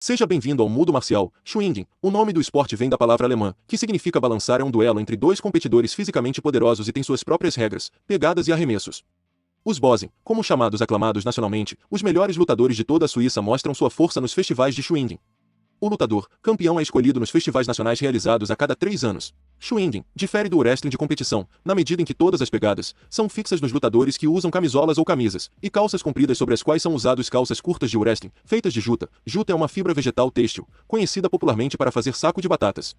Seja bem-vindo ao mundo marcial, Schwingen. O nome do esporte vem da palavra alemã, que significa balançar. É um duelo entre dois competidores fisicamente poderosos e tem suas próprias regras, pegadas e arremessos. Os Bosen, como chamados aclamados nacionalmente, os melhores lutadores de toda a Suíça mostram sua força nos festivais de Schwingen. O lutador, campeão é escolhido nos festivais nacionais realizados a cada 3 anos. Schwingen difere do wrestling de competição, na medida em que todas as pegadas são fixas nos lutadores que usam camisolas ou camisas, e calças compridas sobre as quais são usados calças curtas de wrestling, feitas de juta. Juta é uma fibra vegetal têxtil, conhecida popularmente para fazer saco de batatas.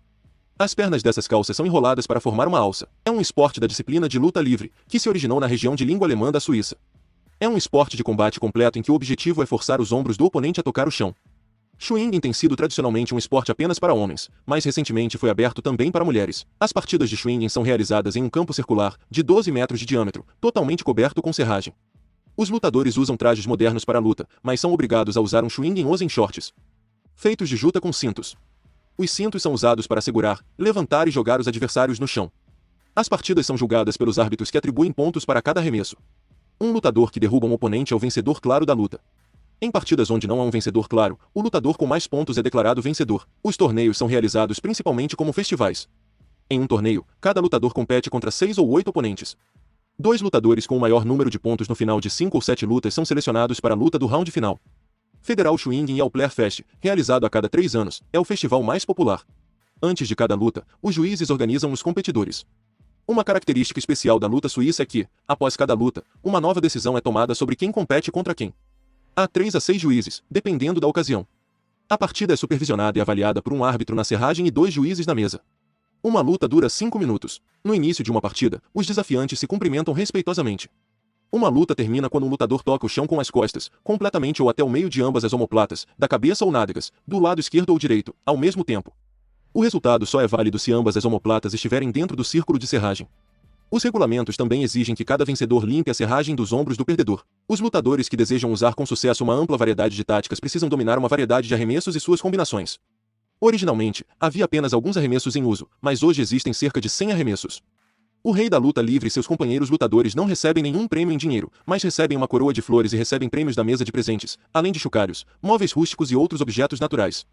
As pernas dessas calças são enroladas para formar uma alça. É um esporte da disciplina de luta livre, que se originou na região de língua alemã da Suíça. É um esporte de combate completo em que o objetivo é forçar os ombros do oponente a tocar o chão. Schwingen tem sido tradicionalmente um esporte apenas para homens, mas recentemente foi aberto também para mulheres. As partidas de Schwingen são realizadas em um campo circular, de 12 metros de diâmetro, totalmente coberto com serragem. Os lutadores usam trajes modernos para a luta, mas são obrigados a usar um Schwingen ou em shorts, feitos de juta com cintos. Os cintos são usados para segurar, levantar e jogar os adversários no chão. As partidas são julgadas pelos árbitros que atribuem pontos para cada arremesso. Um lutador que derruba um oponente é o vencedor claro da luta. Em partidas onde não há um vencedor claro, o lutador com mais pontos é declarado vencedor. Os torneios são realizados principalmente como festivais. Em um torneio, cada lutador compete contra 6 ou 8 oponentes. 2 lutadores com o maior número de pontos no final de 5 ou 7 lutas são selecionados para a luta do round final. Federal Schwingen e Alpler Fest, realizado a cada 3 anos, é o festival mais popular. Antes de cada luta, os juízes organizam os competidores. Uma característica especial da luta suíça é que, após cada luta, uma nova decisão é tomada sobre quem compete contra quem. Há 3 a 6 juízes, dependendo da ocasião. A partida é supervisionada e avaliada por um árbitro na serragem e 2 juízes na mesa. Uma luta dura 5 minutos. No início de uma partida, os desafiantes se cumprimentam respeitosamente. Uma luta termina quando um lutador toca o chão com as costas, completamente ou até o meio de ambas as omoplatas, da cabeça ou nádegas, do lado esquerdo ou direito, ao mesmo tempo. O resultado só é válido se ambas as omoplatas estiverem dentro do círculo de serragem. Os regulamentos também exigem que cada vencedor limpe a serragem dos ombros do perdedor. Os lutadores que desejam usar com sucesso uma ampla variedade de táticas precisam dominar uma variedade de arremessos e suas combinações. Originalmente, havia apenas alguns arremessos em uso, mas hoje existem cerca de 100 arremessos. O rei da luta livre e seus companheiros lutadores não recebem nenhum prêmio em dinheiro, mas recebem uma coroa de flores e recebem prêmios da mesa de presentes, além de chocalhos, móveis rústicos e outros objetos naturais.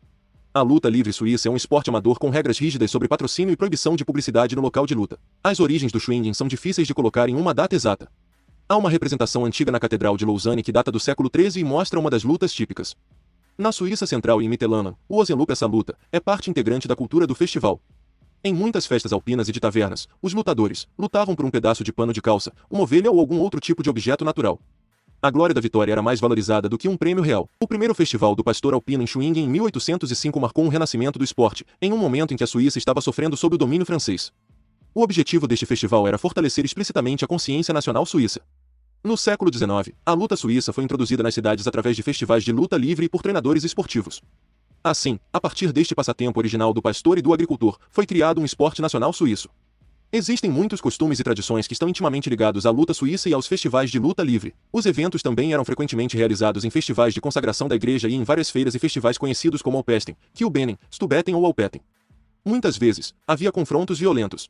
A luta livre suíça é um esporte amador com regras rígidas sobre patrocínio e proibição de publicidade no local de luta. As origens do Schwingen são difíceis de colocar em uma data exata. Há uma representação antiga na Catedral de Lausanne que data do século XIII e mostra uma das lutas típicas. Na Suíça Central e em Mittelland, o Ozenloop. Essa luta é parte integrante da cultura do festival. Em muitas festas alpinas e de tavernas, os lutadores lutavam por um pedaço de pano de calça, uma ovelha ou algum outro tipo de objeto natural. A glória da vitória era mais valorizada do que um prêmio real. O primeiro festival do pastor alpino em Schwingen em 1805 marcou um renascimento do esporte, em um momento em que a Suíça estava sofrendo sob o domínio francês. O objetivo deste festival era fortalecer explicitamente a consciência nacional suíça. No século XIX, a luta suíça foi introduzida nas cidades através de festivais de luta livre e por treinadores esportivos. Assim, a partir deste passatempo original do pastor e do agricultor, foi criado um esporte nacional suíço. Existem muitos costumes e tradições que estão intimamente ligados à luta suíça e aos festivais de luta livre. Os eventos também eram frequentemente realizados em festivais de consagração da igreja e em várias feiras e festivais conhecidos como Alpesten, Kilbenen, Stubeten ou Alpeten. Muitas vezes, havia confrontos violentos.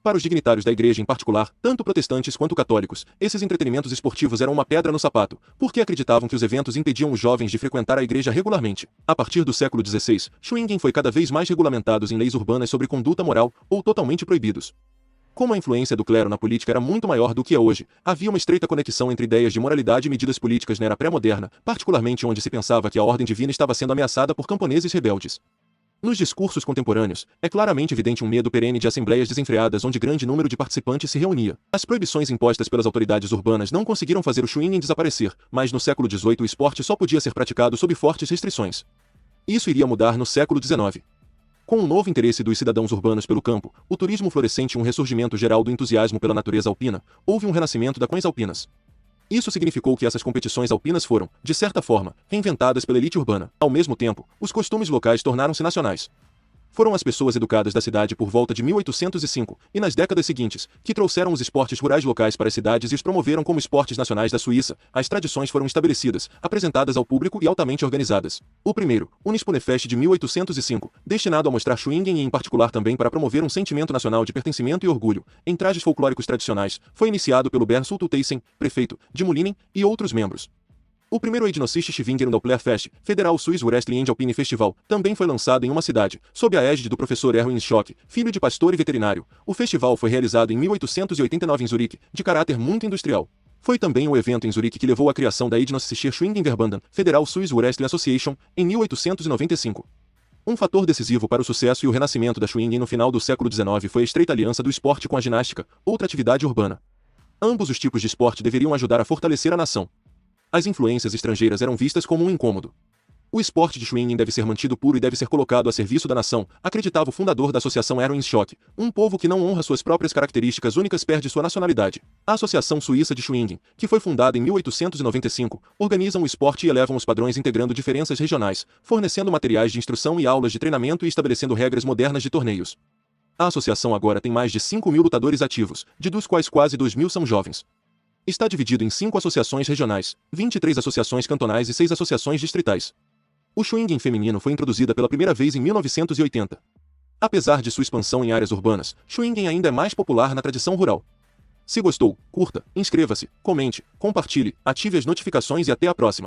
Para os dignitários da igreja em particular, tanto protestantes quanto católicos, esses entretenimentos esportivos eram uma pedra no sapato, porque acreditavam que os eventos impediam os jovens de frequentar a igreja regularmente. A partir do século XVI, Schwingen foi cada vez mais regulamentados em leis urbanas sobre conduta moral, ou totalmente proibidos. Como a influência do clero na política era muito maior do que é hoje, havia uma estreita conexão entre ideias de moralidade e medidas políticas na era pré-moderna, particularmente onde se pensava que a ordem divina estava sendo ameaçada por camponeses rebeldes. Nos discursos contemporâneos, é claramente evidente um medo perene de assembleias desenfreadas onde grande número de participantes se reunia. As proibições impostas pelas autoridades urbanas não conseguiram fazer o Schwingen desaparecer, mas no século XVIII o esporte só podia ser praticado sob fortes restrições. Isso iria mudar no século XIX. Com o novo interesse dos cidadãos urbanos pelo campo, o turismo florescente e um ressurgimento geral do entusiasmo pela natureza alpina, houve um renascimento das coins alpinas. Isso significou que essas competições alpinas foram, de certa forma, reinventadas pela elite urbana. Ao mesmo tempo, os costumes locais tornaram-se nacionais. Foram as pessoas educadas da cidade por volta de 1805, e nas décadas seguintes, que trouxeram os esportes rurais locais para as cidades e os promoveram como esportes nacionais da Suíça. As tradições foram estabelecidas, apresentadas ao público e altamente organizadas. O primeiro, Unispunnefest de 1805, destinado a mostrar Schwingen e em particular também para promover um sentimento nacional de pertencimento e orgulho, em trajes folclóricos tradicionais, foi iniciado pelo Bernd Sultuteysen, prefeito, de Moulinen, e outros membros. O primeiro Eidnosist Schwingen Doppler Fest, Federal Swiss Wrestling and Alpine Festival, também foi lançado em uma cidade, sob a égide do professor Erwin Schock, filho de pastor e veterinário. O festival foi realizado em 1889 em Zurique, de caráter muito industrial. Foi também o evento em Zurique que levou à criação da Eidnostischer Schwingenverband, Federal Swiss Wrestling Association, em 1895. Um fator decisivo para o sucesso e o renascimento da Schwingen no final do século XIX foi a estreita aliança do esporte com a ginástica, outra atividade urbana. Ambos os tipos de esporte deveriam ajudar a fortalecer a nação. As influências estrangeiras eram vistas como um incômodo. O esporte de Schwingen deve ser mantido puro e deve ser colocado a serviço da nação, acreditava o fundador da associação Erwin Schock. Um povo que não honra suas próprias características únicas perde sua nacionalidade. A Associação Suíça de Schwingen, que foi fundada em 1895, organiza o esporte e elevam os padrões integrando diferenças regionais, fornecendo materiais de instrução e aulas de treinamento e estabelecendo regras modernas de torneios. A associação agora tem mais de 5.000 lutadores ativos, dos quais quase 2.000 são jovens. Está dividido em 5 associações regionais, 23 associações cantonais e 6 associações distritais. O Schwingen feminino foi introduzida pela primeira vez em 1980. Apesar de sua expansão em áreas urbanas, Schwingen ainda é mais popular na tradição rural. Se gostou, curta, inscreva-se, comente, compartilhe, ative as notificações e até a próxima.